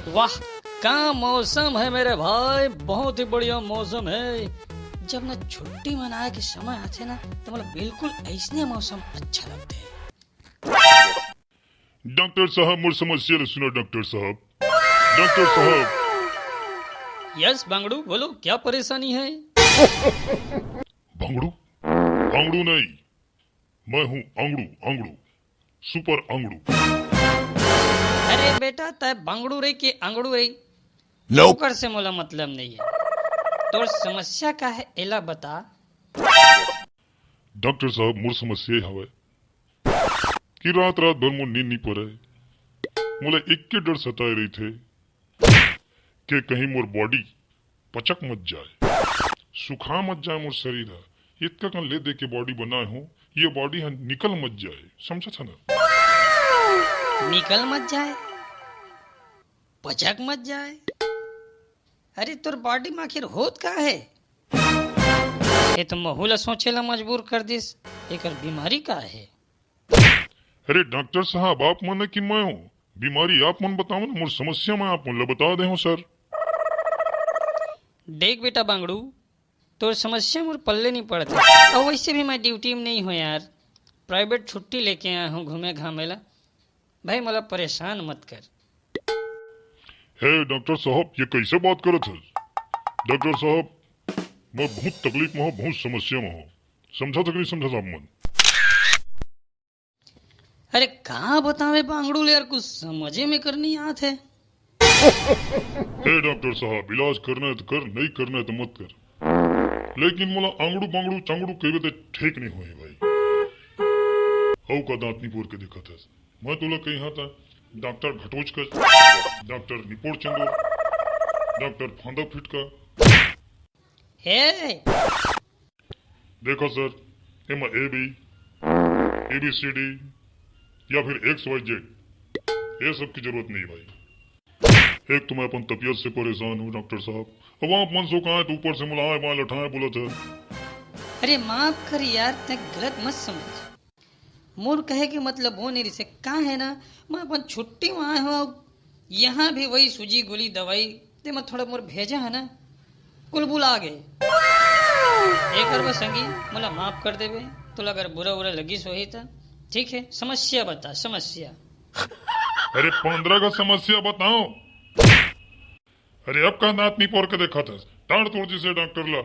वाह, क्या मौसम है मेरे भाई, बहुत ही बढ़िया मौसम है। जब ना छुट्टी मनाए के समय आते ना तो मतलब बिल्कुल ऐसने मौसम अच्छा लगते है। डॉक्टर साहब मोर समस्या सुनो डॉक्टर साहब। डॉक्टर साहब यस बांगड़ू, बोलो क्या परेशानी है। भंगड़ू भंगड़ू नहीं, मैं हूँ अंगड़ू अंगड़ू सुपर अंगड़ू। अरे बेटा, तय बांगड़ू रही कि अंगड़ू रही, ओकर से मोला मतलब नहीं है। तो समस्या का है एला बता। डॉक्टर साहब मोर समस्या हवे कि रात रात भर मोर नींद नहीं पड़े। मोला एक के डर सताए रही थे कि कहीं मोर बॉडी पचक मत जाए, सुखा मत जाए मोर शरीर। इतना कन ले दे के बॉडी बनाए हो, ये बॉडी निकल मत जाए, समझा था ना। निकल मत जाए, पचक मत जाए। अरे तोर बॉडी में आखिर होत का है। ये तो महूला सोचेला मजबूर कर दिस, एकर बीमारी का है। अरे डॉक्टर साहब आप मने कि मैं हूँ बीमारी, आप मन बताओ ना, मोर समस्या मैं आप मन बता दे हो सर। देख बेटा बांगड़ू, तो समस्या मोर पल्ले नहीं पड़ते, और वैसे भी मैं ड्यूटी में नहीं हूँ यार, प्राइवेट छुट्टी लेके आया हूँ घूमे घामेला। भाई मला परेशान मत कर। हे डॉक्टर साहब ये कैसे बात करत है। डॉक्टर साहब मैं बहुत तकलीफ में हूँ, बहुत समस्या में हूँ, समझा तक नहीं समझा साहब मन। अरे कहाँ बतावे बांगड़ू यार, कुछ समझे में करनी आत है। हे डॉक्टर साहब इलाज करना है तो कर, नहीं करना है तो मत कर, लेकिन मोला आंगड़ू बांगड़ू चांगड़ू कहे तो ठीक नहीं हुए भाई। औ का दांत नहीं पोर के देखा था मैं तोला कही हाँ था। डॉक्टर घटोचकर, डॉक्टर निपोड़ चंदो, डॉक्टर फांदा फिट का। हे देखो सर, एम ABCD या फिर XYZ ये सब की जरूरत नहीं भाई। एक तो मैं अपन तबीयत से परेशान हूँ डॉक्टर साहब, अब आप मन सो कहा है तो ऊपर से मुलाए बाल उठाए बोला था। अरे माफ कर यार, ते गलत मत समझ। मोर कहे के मतलब वो नहीं से का है ना, मैं अपन छुट्टी में आया हूँ, यहाँ भी वही सूजी गोली दवाई ते मैं थोड़ा मोर भेजा है ना, कुल बुला गए। एक बार बस संगी मोला माफ कर देवे, तो अगर बुरा बुरा लगी सो ही था। ठीक है, समस्या बता समस्या। अरे 15 का समस्या बताओ। अरे अब का दांत नहीं पोर के देखा था, टाड़ तोड़ जिसे डॉक्टर ला।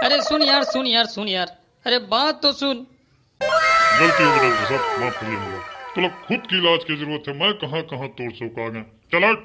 अरे सुन यार सुन यार सुन यार, अरे बात तो सुन। गलती हो गई डॉक्टर साहब, माफ करिए मुझे, तो खुद की इलाज की जरूरत है, मैं कहाँ कहाँ तोड़ सो का गया। चल हट।